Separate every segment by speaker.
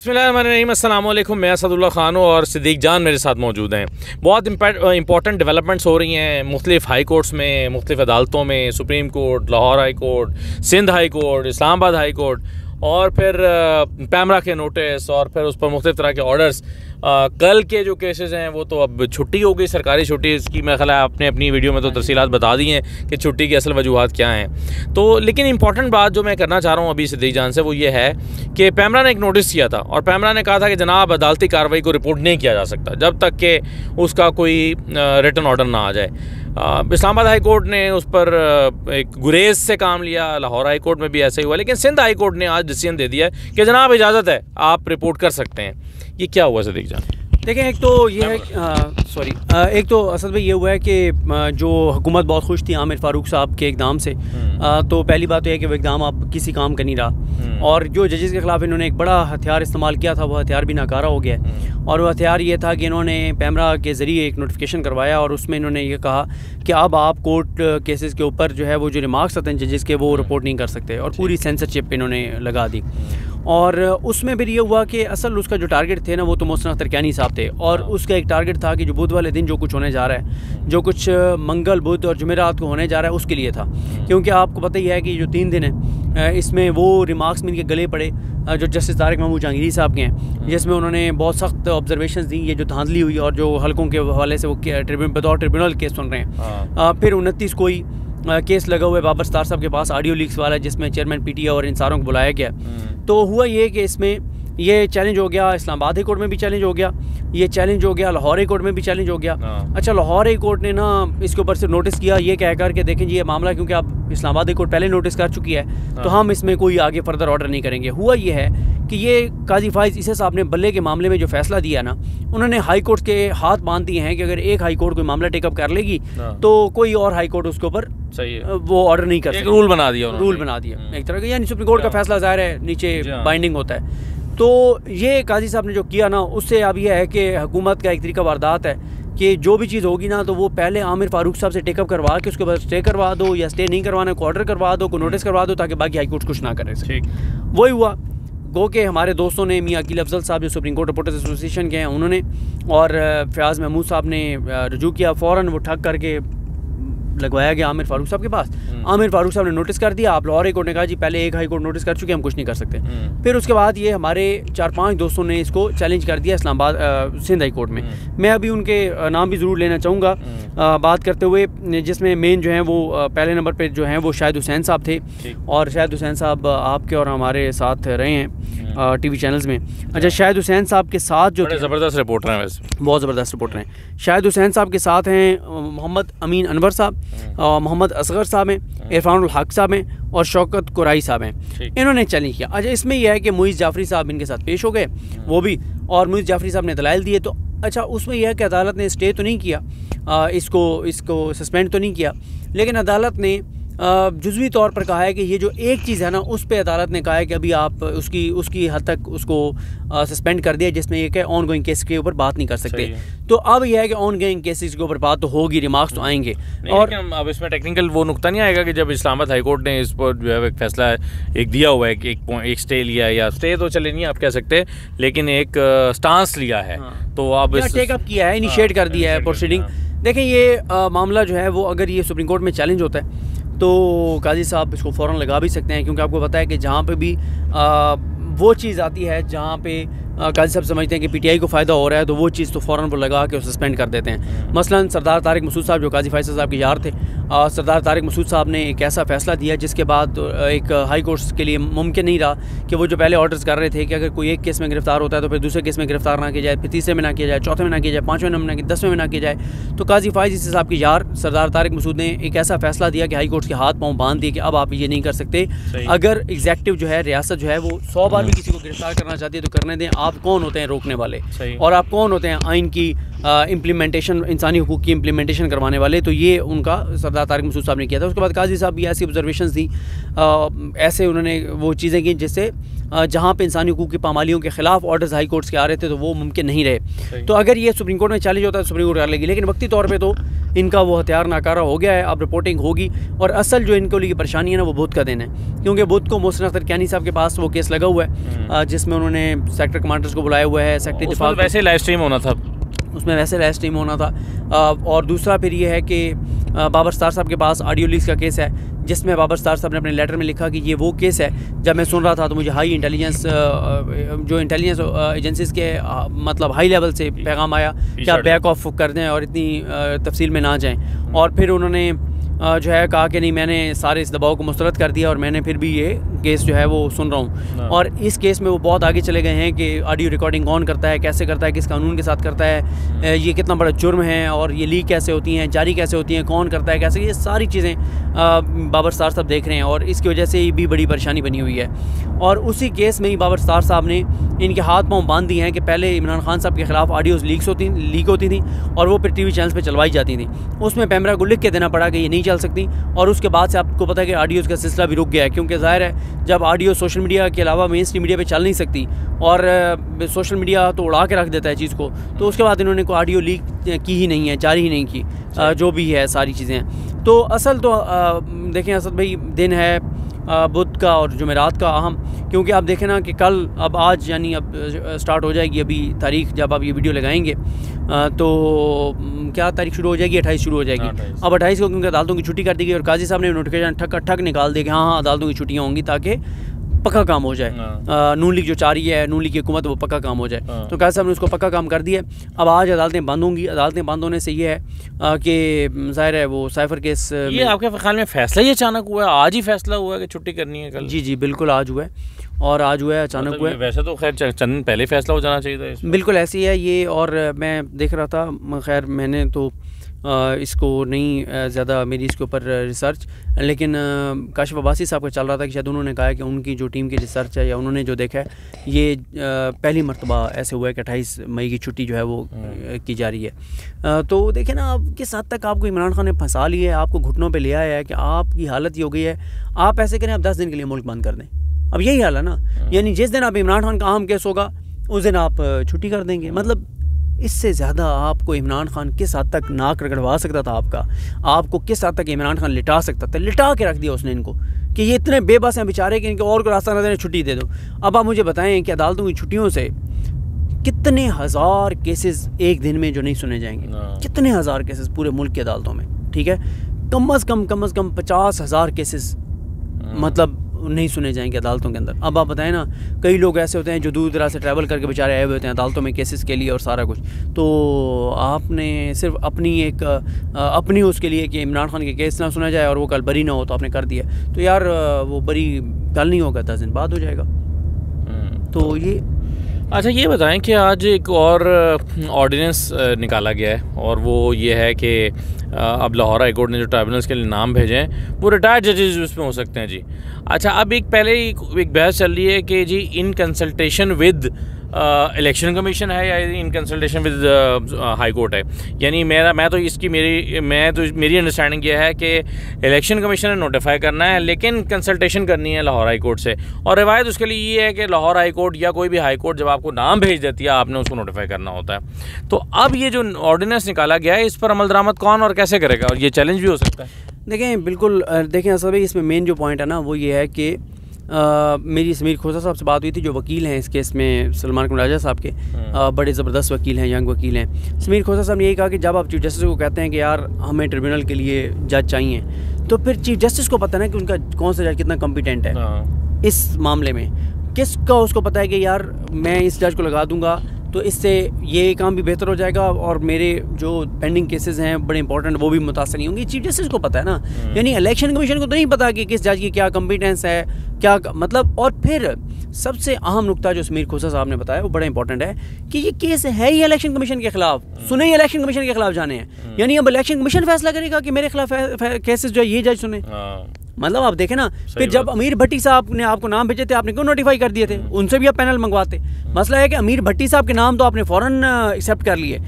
Speaker 1: बिस्मिल्लाहिर्रहमानिर्रहीम, अस्सलाम वालेकुम। मैं असदुल्ला ख़ान हूँ और सिद्दीक जान मेरे साथ मौजूद हैं। बहुत इंपॉर्टेंट डेवलपमेंट्स हो रही हैं मुख्तलिफ़ हाई कोर्ट्स में, मुख्तलिफ़ अदालतों में, supreme court, Lahore high court, Sindh high court, Islamabad high court और फिर पैमरा के नोटिस और फिर उस पर मुख्तलिफ़ तरह के ऑर्डर्स। कल के जो केसेस हैं वो तो अब छुट्टी हो गई, सरकारी छुट्टी। इसकी मैं ख्याल आपने अपनी वीडियो में तो तफसीलात बता दी हैं कि छुट्टी की असल वजूहात क्या हैं। तो लेकिन इंपॉर्टेंट बात जो मैं करना चाह रहा हूँ अभी सिद्दीक जान से वो ये है कि पैमरा ने एक नोटिस किया था और पैमरा ने कहा था कि जनाब अदालती कार्रवाई को रिपोर्ट नहीं किया जा सकता जब तक कि उसका कोई रिटन ऑर्डर ना आ जाए। इस्लामाबाद हाई कोर्ट ने उस पर एक गुरेज से काम लिया, लाहौर हाई कोर्ट में भी ऐसा ही हुआ, लेकिन सिंध हाई कोर्ट ने आज डिसीजन दे दिया है कि जनाब इजाज़त है, आप रिपोर्ट कर सकते हैं। ये क्या हुआ सिद्दीक जान?
Speaker 2: देखें, एक तो ये है एक तो असल में ये हुआ है कि जो हुकूमत बहुत खुश थी आमिर फ़ारूक साहब के इक़दाम से। तो पहली बात तो है कि वो इक़दाम अब किसी काम का नहीं रहा और जो जजेस के ख़िलाफ़ इन्होंने एक बड़ा हथियार इस्तेमाल किया था वो हथियार भी नाकारा हो गया है। और वो हथियार ये था कि इन्होंने पैमरा के ज़रिए एक नोटिफिकेशन करवाया और उसमें इन्होंने ये कहा कि अब आप कोर्ट केसेस के ऊपर जो है वो जो रिमार्क्स आते हैं जजेस के वो रिपोर्ट नहीं कर सकते और पूरी सेंसरशिप इन्होंने लगा दी। और उसमें फिर ये हुआ कि असल उसका जो टारगेट थे ना वो तो मोहसिन अख्तर कैनी साहब थे और उसका एक टारगेट था कि जो बुध वाले दिन जो कुछ होने जा रहा है, जो कुछ मंगल बुध और जुमेरात को होने जा रहा है उसके लिए था। क्योंकि आपको पता ही है कि जो 3 दिन है इसमें वो रिमार्क्स में इनके गले पड़े जो जस्टिस तारिक महमूद जहांगीरी साहब के हैं, जिसमें उन्होंने बहुत सख्त ऑब्जर्वेशंस दी, ये जो धांधली हुई और जो हलकों के हवाले से वो बतौर ट्रिब्यूनल केस सुन रहे हैं। फिर 29 कोई केस लगा हुआ है बाबर सत्तार साहब के पास, ऑडियो लीक्स वाला, जिसमें चेयरमैन पीटीआई और इन सारों को बुलाया गया। तो हुआ ये कि इसमें ये चैलेंज हो गया, इस्लामाबाद हाई कोर्ट में भी चैलेंज हो गया, ये चैलेंज हो गया लाहौर हाई कोर्ट में भी चैलेंज हो गया। अच्छा, लाहौर हाई कोर्ट ने ना इसके ऊपर से नोटिस किया ये कह कर के देखें जी ये मामला क्योंकि अब इस्लामाबाद हाई कोर्ट पहले नोटिस कर चुकी है तो हम इसमें कोई आगे फर्दर ऑर्डर नहीं करेंगे। हुआ ये है कि ये काजी फाइज ईसा साहब ने बल्ले के मामले में जो फैसला दिया ना, उन्होंने हाई कोर्ट के हाथ बांध दिए हैं कि अगर एक हाई कोर्ट कोई मामला टेकअप कर लेगी तो कोई और हाई कोर्ट उसके ऊपर वो ऑर्डर नहीं कर सकता।
Speaker 1: रूल बना दिया
Speaker 2: एक तरह का, यानी सुप्रीम कोर्ट का फैसला ज़ाहिर है नीचे बाइंडिंग होता है। तो ये काजी साहब ने जो किया ना उससे अब यह है कि हुकूमत का एक तरीका वारदात है कि जो भी चीज़ होगी ना तो वो पहले आमिर फ़ारूक साहब से टेकअप करवा के उसके बाद स्टे करवा दो या स्टे नहीं करवाना को ऑर्डर करवा दो, को नोटिस करवा दो ताकि बाकी हाई कोर्ट कुछ ना करे। वही हुआ गो के हमारे दोस्तों ने, मियाँ अकील अफजल साहब जो सुप्रीम कोर्ट रिपोर्टर्स एसोसिएशन के हैं उन्होंने और फयाज़ महमूद साहब ने रजू किया, फ़ौरन वो ठग करके लगवाया गया आमिर फ़ारूक साहब के पास। आमिर फ़ारूक साहब ने नोटिस कर दिया, आप लाहौर हाई कोर्ट ने कहा जी पहले एक हाई कोर्ट नोटिस कर चुके हम कुछ नहीं कर सकते। फिर उसके बाद ये हमारे 4-5 दोस्तों ने इसको चैलेंज कर दिया इस्लामाबाद सिंध हाई कोर्ट में। मैं अभी उनके नाम भी ज़रूर लेना चाहूँगा बात करते हुए, जिसमें मेन जो हैं वो पहले नंबर पर जो हैं वो शाहिद हुसैन साहब थे और शाहिद हुसैन साहब आपके और हमारे साथ रहे हैं टीवी चैनल्स में। अच्छा, शाहिद हुसैन साहब के साथ जो
Speaker 1: ज़बरदस्त रिपोर्टर हैं, वैसे बहुत
Speaker 2: ज़बरदस्त रिपोर्टर हैं। शाहिद हुसैन साहब के साथ हैं मोहम्मद अमीन अनवर साहब, मोहम्मद असगर साहब हैं, इरफानुल हक साहब हैं और शौकत कुराई साहब हैं। इन्होंने चैलेंज किया। अच्छा, इसमें यह है कि मुइज़ जाफरी साहब इनके साथ पेश हो गए वो भी, और मुइज़ जाफरी साहब ने दलाइल दिए। तो अच्छा, उसमें यह है कि अदालत ने स्टे तो नहीं किया, इसको सस्पेंड तो नहीं किया, लेकिन अदालत ने जुज़वी तौर पर कहा है कि ये जो एक चीज़ है ना उस पर अदालत ने कहा है कि अभी आप उसकी हद तक उसको सस्पेंड कर दिया, जिसमें ये कि ऑन गोइंग केस के ऊपर बात नहीं कर सकते। तो अब यह है कि ऑन गोइंग केसेस के ऊपर बात तो होगी, रिमार्क्स तो आएंगे। और
Speaker 1: अब इसमें टेक्निकल वो नुकता नहीं आएगा कि जब इस्लामाबाद हाई कोर्ट ने इस पर जो है एक फैसला एक दिया हुआ है कि एक स्टे लिया है, या स्टे तो चले नहीं आप कह सकते, लेकिन एक स्टांस लिया है तो अब
Speaker 2: टेकअप किया है, इनिशिएट कर दिया है प्रोसीडिंग। देखें, ये मामला जो है वो अगर ये सुप्रीम कोर्ट में चैलेंज होता है तो काजी साहब इसको फ़ौरन लगा भी सकते हैं, क्योंकि आपको पता है कि जहाँ पे भी वो चीज़ आती है जहाँ पे काजी साहब समझते हैं कि पीटीआई को फ़ायदा हो रहा है तो वो चीज़ तो फ़ौरन वो लगा के सस्पेंड कर देते हैं। मसलन सरदार तारिक मसूद साहब जो काजी फैसल साहब के यार थे, सरदार तारिक मसूद साहब ने एक ऐसा फ़ैसला दिया जिसके बाद एक हाई कोर्ट्स के लिए मुमकिन नहीं रहा कि वो जो पहले ऑर्डर्स कर रहे थे कि अगर कोई एक केस में गिरफ्तार होता है तो फिर दूसरे केस में गिरफ्तार ना किया जाए, फिर तीसरे में ना किया जाए, चौथे में ना किया जाए, 5वें में ना किया, 10वें में ना किया जाए। तो काजी फाइज ईसा साहब के यार सरदार तारिक मसूद ने एक ऐसा फ़ैसला दिया कि हाई कोर्ट्स के हाथ पाँव बांध दिए कि अब आप ये नहीं कर सकते। अगर एग्जेक्टिव जो है, रियासत जो है वो 100 बार भी किसी को गिरफ्तार करना चाहती है तो करने दें। आप कौन होते हैं रोकने वाले, और आप कौन होते हैं आइन की इम्प्लीमेंटेशन, इंसानी हुकूक की इम्प्लीमेंटेशन करवाने वाले? तो ये उनका सरदार तारिक मसूद साहब ने किया था। उसके बाद काजी साहब भी ऐसी ऑब्जर्वेशंस दी, ऐसे उन्होंने वो चीज़ें की जिससे जहाँ पे इंसानी हुकूक की पामालियों के ख़िलाफ़ ऑर्डर्स हाई कोर्ट्स के आ रहे थे तो वो मुमकिन नहीं रहे। तो अगर ये सुप्रीम कोर्ट में चैलेंज होता है तो सुप्रीम कोर्ट कर लेगी, लेकिन वक्ती तौर पर तो इनका वो हथियार नाकारा हो गया है, अब रिपोर्टिंग होगी। और असल जो इनको लिए परेशानी है ना वो बुध का दिन है, क्योंकि बुध को मोहसिन अख्तर कियानी साहब के पास वो केस लगा हुआ है जिसमें उन्होंने सेक्टर कमांडर्स को बुलाया हुआ है। सेक्रेटरी दिफा
Speaker 1: वैसे लाइव स्ट्रीम होना था,
Speaker 2: उसमें वैसे लाइव स्ट्रीम होना था। और दूसरा फिर ये है कि बाबर सत्तार साहब के पास ऑडियो लीक्स का केस है, जिसमें बाबर सत्तार साहब ने अपने लेटर में लिखा कि ये वो केस है। जब मैं सुन रहा था तो मुझे हाई इंटेलिजेंस जो इंटेलिजेंस एजेंसीज के मतलब हाई लेवल से पैगाम आया कि आप बैक ऑफ कर दें और इतनी तफसील में ना जाएं। और फिर उन्होंने जो है कहा कि नहीं, मैंने सारे इस दबाव को मुस्तरद कर दिया और मैंने फिर भी ये केस जो है वो सुन रहा हूँ। और इस केस में वो बहुत आगे चले गए हैं कि ऑडियो रिकॉर्डिंग कौन करता है, कैसे करता है, किस कानून के साथ करता है, ये कितना बड़ा जुर्म है और ये लीक कैसे होती हैं, जारी कैसे होती हैं, कौन करता है, कैसे, ये सारी चीज़ें बाबर सत्तार साहब देख रहे हैं। और इसकी वजह से भी बड़ी परेशानी बनी हुई है। और उसी केस में ही बाबर सत्तार साहब ने इनके हाथ पाँव बांध दिए हैं कि पहले इमरान खान साहब के ख़िलाफ़ ऑडियोज़ लीक होती थी और वो फिर टीवी चैनल्स पे चलवाई जाती थी। उसमें पैमरा को लिख के देना पड़ा कि ये नहीं चल सकती। और उसके बाद से आपको पता है कि ऑडियोज़ का सिलसिला भी रुक गया है, क्योंकि ज़ाहिर है जब ऑडियो सोशल मीडिया के अलावा मेन स्ट्रीम मीडिया पे चल नहीं सकती और सोशल मीडिया तो उड़ा के रख देता है चीज़ को, तो उसके बाद इन्होंने कोई ऑडियो लीक की ही नहीं है, जारी ही नहीं की, जो भी है सारी चीज़ें। तो असल तो देखें असद भाई, दिन है बुध का और जुमेरात का अहम, क्योंकि आप देखें ना कि कल अब आज यानी अब स्टार्ट हो जाएगी अभी तारीख, जब आप ये वीडियो लगाएंगे तो क्या तारीख शुरू हो जाएगी, 28 शुरू हो जाएगी। अब 28 को क्योंकि अदालतों की छुट्टी कर दी गई और काजी साहब ने नोटिफिकेशन ठक निकाल दिया कि हाँ अदालतों की छुट्टियाँ होंगी ताकि पक्का काम हो जाए। नून लीग जो चाह रही है, नून लीग की हुकूमत, वो पक्का काम हो जाए। तो काजी साहब ने उसको पक्का काम कर दिया। अब आज अदालतें बंद होंगी। अदालतें बंद होने से ये है कि ज़ाहिर है वो साइफर केस,
Speaker 1: ये आपके ख्याल में फैसला ही अचानक हुआ है, आज ही फैसला हुआ है कि छुट्टी करनी है कल?
Speaker 2: जी बिल्कुल आज हुआ है, और आज हुआ है, अचानक हुआ है।
Speaker 1: वैसे तो खैर चंद दिन पहले फैसला हो जाना चाहिए था।
Speaker 2: बिल्कुल ऐसी है ये। और मैं देख रहा था, खैर मैंने तो इसको नहीं ज़्यादा मेरी इसके ऊपर रिसर्च, लेकिन काशिफ अब्बासी साहब का चल रहा था कि शायद उन्होंने कहा है कि उनकी जो टीम की रिसर्च है या उन्होंने जो देखा है, ये पहली मरतबा ऐसे हुआ है कि 28 मई की छुट्टी जो है वो की जा रही है। तो देखें ना आप किस हद तक आपको इमरान खान ने फंसा लिया है, आपको घुटनों पे ले आया है कि आपकी हालत ये हो गई है, आप ऐसे करें आप 10 दिन के लिए मुल्क बंद कर दें। अब यही हाल है ना, यानी जिस दिन आप इमरान खान का अहम केस होगा उस दिन आप छुट्टी कर देंगे। मतलब इससे ज़्यादा आपको इमरान खान किस हद तक नाक रगड़वा सकता था आपको किस हद तक इमरान खान लिटा सकता था, लिटा के रख दिया उसने इनको कि ये इतने बेबस हैं बेचारे कि इनको और को रास्ता न देने, छुट्टी दे दो। अब आप मुझे बताएं कि अदालतों की छुट्टियों से कितने हज़ार केसेस एक दिन में जो नहीं सुने जाएंगे, कितने हज़ार केसेस पूरे मुल्क की अदालतों में, ठीक है, कम अज़ कम 50,000 केसेस मतलब नहीं सुने जाएंगे अदालतों के अंदर। अब आप बताएं ना, कई लोग ऐसे होते हैं जो दूर दराज से ट्रैवल करके बेचारे आए हुए होते हैं अदालतों में केसेस के लिए और सारा कुछ। तो आपने सिर्फ अपनी उसके लिए कि इमरान खान के केस ना सुना जाए और वो कल बरी ना हो तो आपने कर दिया, तो यार वो बरी कल नहीं होगा, 10 दिन बाद हो जाएगा। तो ये
Speaker 1: अच्छा ये बताएं कि आज एक और ऑर्डिनेंस निकाला गया है और वो ये है कि अब लाहौर हाई कोर्ट ने जो ट्राइब्यूनल्स के लिए नाम भेजे हैं वो रिटायर्ड जजेस उसमें हो सकते हैं जी। अच्छा, अब एक बहस चल रही है कि जी in consultation with election commission है या in consultation with high court है। यानी मेरी अंडरस्टैंडिंग ये है कि इलेक्शन कमीशन ने नोटिफाई करना है लेकिन कंसल्टेशन करनी है लाहौर हाई कोर्ट से, और रिवायत उसके लिए ये है कि लाहौर हाई कोर्ट या कोई भी हाई कोर्ट जब आपको नाम भेज देती है आपने उसको नोटिफाई करना होता है। तो अब ये जो ऑर्डिनेंस निकाला गया है इस पर अमल दरामद कौन और कैसे करेगा, और ये चैलेंज भी हो सकता है?
Speaker 2: देखें बिल्कुल, देखें असल में इसमें मेन जो पॉइंट है ना वो ये है कि मेरी समीर खोसा साहब से बात हुई थी, जो वकील हैं इस केस में, सलमान कुमराजा साहब के बड़े ज़बरदस्त वकील हैं, यंग वकील हैं। समीर खोसा साहब ने यही कहा कि जब आप चीफ जस्टिस को कहते हैं कि यार हमें ट्रिब्यूनल के लिए जज चाहिए, तो फिर चीफ जस्टिस को पता है ना कि उनका कौन सा जज कितना कॉम्पिटेंट है इस मामले में, किसका उसको पता है कि यार मैं इस जज को लगा दूंगा तो इससे ये काम भी बेहतर हो जाएगा और मेरे जो पेंडिंग केसेस हैं बड़े इंपॉर्टेंट वो भी मुतासर नहीं होंगे। चीफ जस्टिस को पता है ना, यानी इलेक्शन कमीशन को तो नहीं पता कि किस जज की क्या कॉम्पिटेंस है, क्या मतलब। और फिर सबसे अहम नुकता जो समीर खोसा साहब ने बताया वो बड़ा इंपॉर्टेंट है कि ये केस है ही इलेक्शन कमीशन के खिलाफ, सुने ही इलेक्शन कमीशन के खिलाफ जाने हैं, यानी अब इलेक्शन कमीशन फैसला करेगा कि मेरे खिलाफ केसेस जो है ये जज सुने। मतलब आप देखें ना, फिर जब अमीर भट्टी साहब ने आपको नाम भेजे थे आपने क्यों नोटिफाई कर दिए थे, उनसे भी आप पैनल मंगवाते। मसला है कि अमीर भट्टी साहब के नाम तो आपने फ़ौरन एक्सेप्ट कर लिए,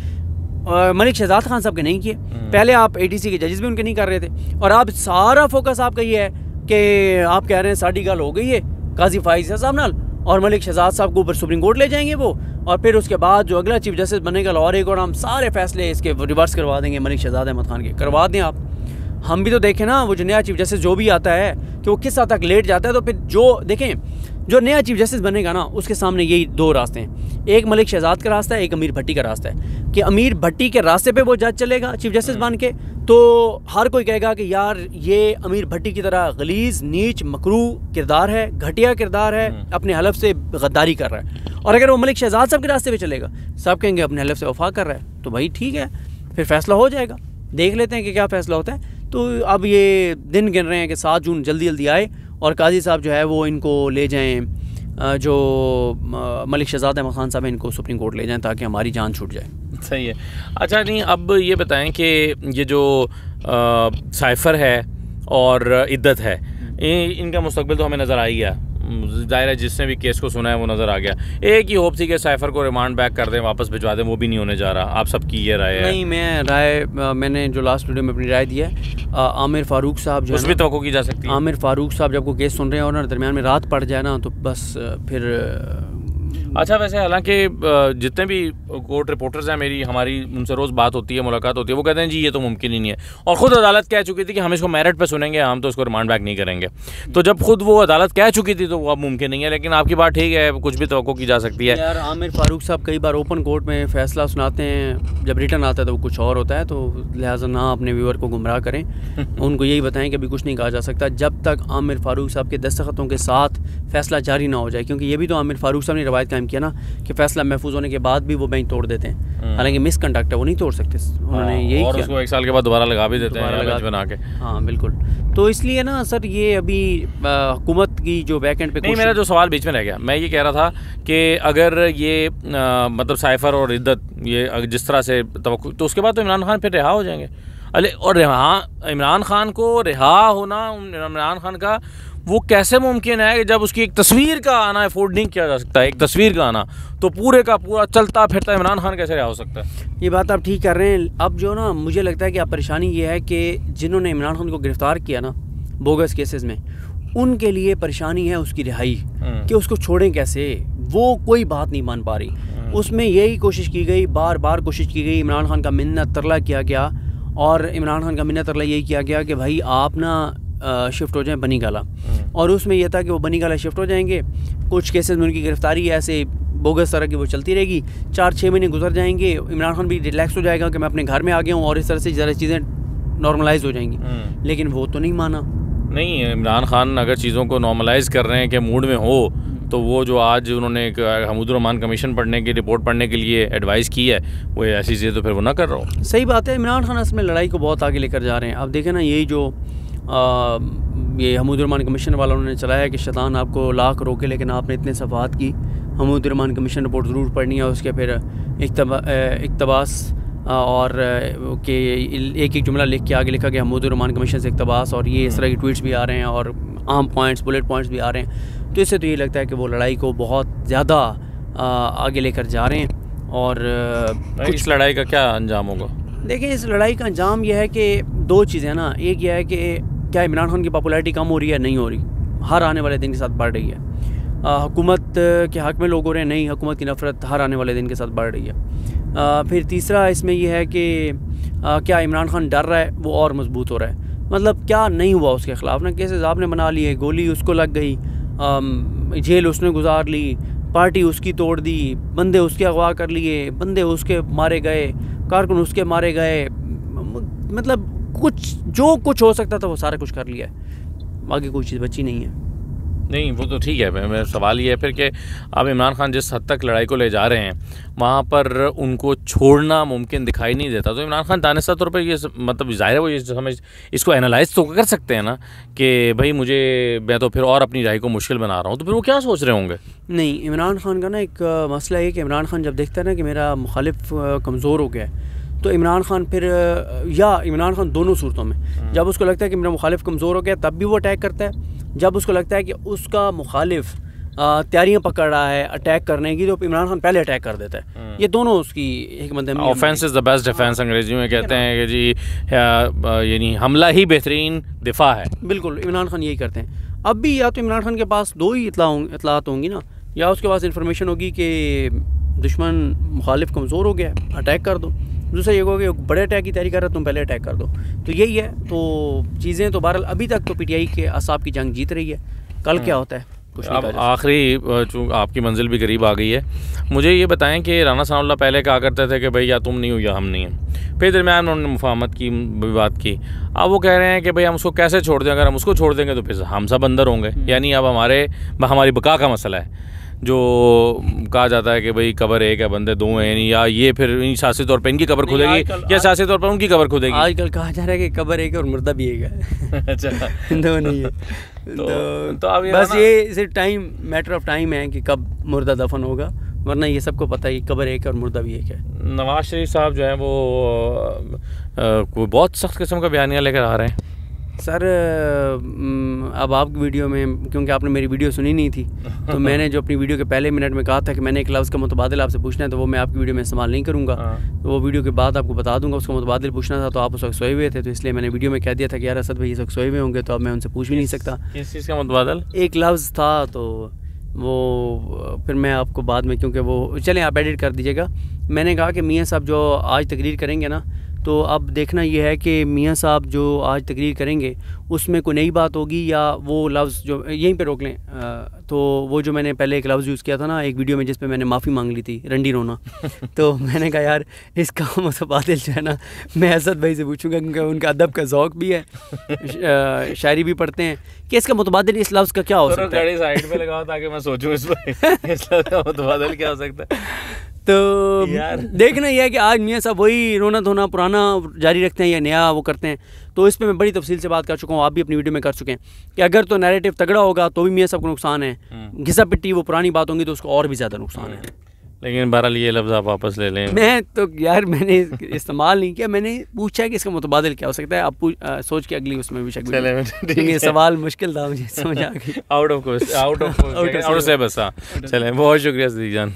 Speaker 2: मलिक शहजाद खान साहब के नहीं किए। पहले आप ATC के जजेस भी उनके नहीं कर रहे थे, और अब सारा फोकस आपका ये है कि आप कह रहे हैं साड़ी गल हो गई है काजी फाइज साहब नाल, और मलिक शहजाद साहब को ऊपर सुप्रीम कोर्ट ले जाएंगे वो, और फिर उसके बाद जो अगला चीफ जस्टिस बनेगा लाहौर हाई कोर्ट, हम सारे फैसले इसके रिवर्स करवा देंगे मलिक शहजाद अहमद खान के। करवा दें आप, हम भी तो देखें ना वो जो नया चीफ जस्टिस जो भी आता है कि वो किस हद तक लेट जाता है। तो फिर जो देखें जो नया चीफ जस्टिस बनेगा ना उसके सामने यही दो रास्ते हैं, एक मलिक शहजाद का रास्ता है, एक अमीर भट्टी का रास्ता है। कि अमीर भट्टी के रास्ते पे वो जज चलेगा चीफ जस्टिस बन के, तो हर कोई कहेगा कि यार ये अमीर भट्टी की तरह गलीज नीच मकरू किरदार है, घटिया किरदार है, अपने हलफ से गद्दारी कर रहा है। और अगर वो मलिक शहजाद साहब के रास्ते पे चलेगा, सब कहेंगे अपने हलफ से वफा कर रहा है, तो भाई ठीक है, फिर फैसला हो जाएगा। देख लेते हैं कि क्या फ़ैसला होता है। तो अब ये दिन गिन रहे हैं कि 7 जून जल्दी जल्दी आए और काजी साहब जो है वो इनको ले जाएं, जो मलिक शहजाद अहमद खान साहब इनको सुप्रीम कोर्ट ले जाएं ताकि हमारी जान छूट जाए।
Speaker 1: सही है। अच्छा नहीं, अब ये बताएं कि ये जो साइफ़र है और इद्दत है, इनका मुस्तकबिल तो हमें नज़र आ ही गया। ज़ाहिर है जिसने भी केस को सुना है वो नज़र आ गया। एक ही होप थी कि साइफ़र को रिमांड बैक कर दें, वापस भिजवा दें, वो भी नहीं होने जा रहा। आप सबकी ये राय है?
Speaker 2: नहीं, मैंने जो लास्ट वीडियो में अपनी राय दी है, आमिर फ़ारूक साहब जो
Speaker 1: उसमें तवक्को की जा सकती है।
Speaker 2: आमिर फ़ारूक साहब जब को केस सुन रहे हैं और ना दरमियान में रात पड़ जाए ना, तो बस फिर
Speaker 1: अच्छा वैसे हालांकि जितने भी कोर्ट रिपोर्टर्स हैं, हमारी उनसे रोज़ बात होती है, मुलाकात होती है, वो कहते हैं जी ये तो मुमकिन ही नहीं है। और ख़ुद अदालत कह चुकी थी कि हम इसको मेरिट पे सुनेंगे, हम तो इसको रिमांड बैक नहीं करेंगे। तो जब खुद वो अदालत कह चुकी थी तो वो अब मुमकिन नहीं है। लेकिन आपकी बात ठीक है, कुछ भी तवक्को की जा सकती है।
Speaker 2: यार आमिर फ़ारूक साहब कई बार ओपन कोर्ट में फ़ैसला सुनाते हैं, जब रिटर्न आता है तो वो कुछ और होता है। तो लिहाजा ना अपने व्यूअर को गुमराह करें, उनको यही बताएं कि अभी कुछ नहीं कहा जा सकता जब तक आमिर फ़ारूक साहब के दस्तखतों के साथ फ़ैसला जारी ना हो जाए। क्योंकि ये भी तो आमिर फ़ारूक साहब ने रवायत कायम किया ना कि फैसला महफूज होने के बाद भी वो बेंच तोड़ देते हैं, हालांकि मिसकंडक्ट है, वो नहीं तोड़ सकते। उन्होंने यही
Speaker 1: और
Speaker 2: किया,
Speaker 1: उसको 1 साल के बाद दोबारा लगा भी देते हैं बेंच बना के।
Speaker 2: हाँ बिल्कुल। तो इसलिए ना सर ये अभी हुकूमत की जो बैक एंड पे
Speaker 1: नहीं, मेरा जो सवाल बीच में रह गया, मैं ये कह रहा था कि अगर ये मतलब साइफ़र और इद्दत ये जिस तरह से तो उसके बाद तो इमरान खान फिर रिहा हो जाएंगे। अरे और इमरान खान को रिहा होना, इमरान खान का वो कैसे मुमकिन है कि जब उसकी एक तस्वीर का आना अफोर्ड नहीं किया जा सकता, एक तस्वीर का आना, तो पूरे का पूरा चलता फिरता इमरान खान कैसे रहा हो सकता है?
Speaker 2: ये बात आप ठीक कर रहे हैं। अब जो ना मुझे लगता है कि अब परेशानी ये है कि जिन्होंने इमरान खान को गिरफ़्तार किया ना बोगस केसेस में, उनके लिए परेशानी है उसकी रिहाई, कि उसको छोड़ें कैसे, वो कोई बात नहीं मान पा रही। उसमें यही कोशिश की गई, बार बार कोशिश की गई, इमरान खान का मिन्नत तरला किया गया, और इमरान खान का मिन्नत तरला यही किया गया कि भाई आप ना शिफ्ट हो जाएं बनी गाला। और उसमें यह था कि वो बनी गाला शिफ्ट हो जाएंगे। कुछ केसेस में उनकी गिरफ्तारी ऐसे बोगस तरह की वो चलती रहेगी, 4-6 महीने गुजर जाएंगे, इमरान खान भी रिलैक्स हो जाएगा कि मैं अपने घर में आ गया हूँ, और इस तरह से ज़रा चीज़ें नॉर्मलाइज हो जाएंगी। लेकिन वो तो नहीं माना।
Speaker 1: नहीं, इमरान खान अगर चीज़ों को नॉर्मलाइज कर रहे हैं कि मूड में हो, तो वो जो आज उन्होंने एक हमूदुर रहमान कमीशन पढ़ने की रिपोर्ट पढ़ने के लिए एडवाइस की है, वो ऐसी चीज़ें तो फिर वो ना कर रहा हो।
Speaker 2: सही बात है। इमरान खान इसमें लड़ाई को बहुत आगे लेकर जा रहे हैं। अब देखें ना, यही जो ये हमूदुर रहमान कमीशन वाला उन्होंने चलाया है कि शैतान आपको लाख रोके लेकिन आपने इतने सफ़ात की, हमूदुर रहमान कमीशन रिपोर्ट ज़रूर पढ़नी है, उसके फिर इक़्तबास और कि एक जुमला लिख के आगे लिखा कि हमूदुर रहमान कमीशन से इक़्तबास, और ये इस तरह की ट्वीट्स भी आ रहे हैं और आम पॉइंट्स बुलेट पॉइंट्स भी आ रहे हैं। तो इससे तो ये लगता है कि वो लड़ाई को बहुत ज़्यादा आगे लेकर जा रहे हैं। और
Speaker 1: इस लड़ाई का क्या अंजाम होगा?
Speaker 2: देखिए, इस लड़ाई का अंजाम यह है कि 2 चीज़ें ना। एक यह है कि क्या इमरान खान की पॉपुलैरिटी कम हो रही है? नहीं हो रही, हर आने वाले दिन के साथ बढ़ रही है। हुकूमत के हक़ में लोग हो रहे हैं, नहीं, हुकूमत की नफ़रत हर आने वाले दिन के साथ बढ़ रही है। फिर तीसरा इसमें यह है कि क्या इमरान खान डर रहा है, वो और मजबूत हो रहा है। मतलब क्या नहीं हुआ उसके ख़िलाफ़ ना, केसेस आपने बना लिए, गोली उसको लग गई, जेल उसने गुजार ली, पार्टी उसकी तोड़ दी, बंदे उसके अगवा कर लिए, बंदे उसके मारे गए, कारकुन उसके मारे गए, मतलब जो कुछ हो सकता था वो सारा कुछ कर लिया है, आगे कोई चीज़ बची नहीं है।
Speaker 1: नहीं, वो तो ठीक है। मेरा सवाल ये है फिर कि अब इमरान खान जिस हद तक लड़ाई को ले जा रहे हैं, वहाँ पर उनको छोड़ना मुमकिन दिखाई नहीं देता। तो इमरान खान दानिस्ता तौर पर ये मतलब ज़ाहिर है वो ये समझ इसको एनालाइज तो कर सकते हैं ना कि भाई मैं तो फिर और अपनी राय को मुश्किल बना रहा हूँ, तो फिर वो क्या सोच रहे होंगे?
Speaker 2: नहीं, इमरान खान का ना एक मसला है कि इमरान खान जब देखता है ना कि मेरा मुखालिफ कमज़ोर हो गया है, तो इमरान खान फिर या इमरान खान दोनों सूरतों में, जब उसको लगता है कि मेरा मुखालिफ कमज़ोर हो गया तब भी वो अटैक करता है, जब उसको लगता है कि उसका मुखालिफ तैयारियां पकड़ रहा है अटैक करने की, तो इमरान खान पहले अटैक कर देता है। ये दोनों उसकी हिकमत अमली।
Speaker 1: Offence is the best defence अंग्रेजी में कहते हैं कि जी, यानी हमला ही बेहतरीन दिफा है।
Speaker 2: बिल्कुल, इमरान खान यही करते हैं। अब भी या तो इमरान खान के पास 2 ही इतलात होंगी ना, या उसके पास इन्फॉर्मेशन होगी कि दुश्मन मुखालिफ कमज़ोर हो गया है, अटैक कर दो। दूसरा ये होगा कि बड़े अटैक की तैयारी कर रहा है, तुम पहले अटैक कर दो। तो यही है। तो चीज़ें तो बहरहाल अभी तक तो PTI के असाब की जंग जीत रही है। कल क्या होता है कुछ नहीं।
Speaker 1: अब आखिरी जो आपकी मंजिल भी करीब आ गई है, मुझे ये बताएं कि राना सनाउल्लाह पहले कहा करते थे कि भाई या तुम नहीं हो या हम नहीं हैं। फिर दरम्यान उन्होंने मुफाहमत की बात की। अब वो कह रहे हैं कि भाई हम उसको कैसे छोड़ दें, अगर हम उसको छोड़ देंगे तो फिर हम सब अंदर होंगे। यानी अब हमारी बका का मसला है। जो कहा जाता है कि भाई कब्र एक है बंदे दो हैं, यानी या ये फिर सियासी तौर पर इनकी कब्र खुदेगी या सियासी तौर पर उनकी कब्र खुदेगी।
Speaker 2: आजकल कहा जा रहा है कि कब्र एक है और मुर्दा भी एक है।
Speaker 1: अच्छा,
Speaker 2: दो नहीं है। तो अब बस ये सिर्फ टाइम, मैटर ऑफ टाइम है कि कब मुर्दा दफन होगा, वरना ये सबको पता है कि कब्र एक है और मुर्दा भी एक है।
Speaker 1: नवाज शरीफ साहब जो हैं वो कोई बहुत सख्त किस्म का बयानिया लेकर आ रहे हैं।
Speaker 2: सर अब आपकी वीडियो में, क्योंकि आपने मेरी वीडियो सुनी नहीं थी, तो मैंने जो अपनी वीडियो के पहले मिनट में कहा था कि मैंने एक लफ्ज़ का मुतबादिल आपसे पूछना है, तो वो मैं आपकी वीडियो में इस्तेमाल नहीं करूँगा। तो वो वीडियो के बाद आपको बता दूंगा। उसका मुतबादिल पूछना था तो आप उस वक्त सोए हुए थे, तो इसलिए मैंने वीडियो में कह दिया था कि यार असद भाई इस वक्त सोए हुए होंगे, तो अब मैं उनसे पूछ भी नहीं सकता।
Speaker 1: किस चीज़ का मुतबादिल?
Speaker 2: एक लफ्ज़ था, तो वो फिर मैं आपको बाद में, क्योंकि वो चलें आप एडिट कर दीजिएगा। मैंने कहा कि मियाँ साहब जो आज तकरीर करेंगे ना, तो अब देखना ये है कि मियाँ साहब जो आज तकरीर करेंगे उसमें कोई नई बात होगी या वो लफ्ज़ जो यहीं पे रोक लें। तो वो जो मैंने पहले एक लफ्ज़ यूज़ किया था ना एक वीडियो में, जिस पे मैंने माफ़ी मांग ली थी, रंडी रोना, तो मैंने कहा यार इसका मुतबादिल जो है ना मैं असद भाई से पूछूंगा, क्योंकि उनका अदब का ज़ौक़ भी है, शायरी भी पढ़ते हैं, कि इसका मुतबादिल इस लफ्ज़ का क्या हो सकता है।
Speaker 1: साइड पे लगाओ ताकि मैं सोचूं इस पर मुतबादिल क्या हो सकता है।
Speaker 2: तो देखना यह है कि आज मियाँ साहब वही रोना धोना पुराना जारी रखते हैं या नया वो करते हैं। तो इस पे मैं बड़ी तफसील से बात कर चुका हूँ, आप भी अपनी वीडियो में कर चुके हैं कि अगर तो नैरेटिव तगड़ा होगा तो भी मियाँ साहब को नुकसान है, घिसा पिट्टी वो पुरानी बात होंगी तो उसको और भी ज़्यादा नुकसान है।
Speaker 1: लेकिन बहरहाल ये लफ्ज़ आप वापस ले लें।
Speaker 2: मैं तो यार मैंने इस्तेमाल नहीं किया, मैंने पूछा कि इसका मुतबादिल क्या हो सकता है। आप सोच के अगली उसमें भी शक, ये सवाल मुश्किल था, मुझे समझ आ गई।
Speaker 1: आउट ऑफ से बस। हाँ चलें, बहुत शुक्रिया सदीक जान।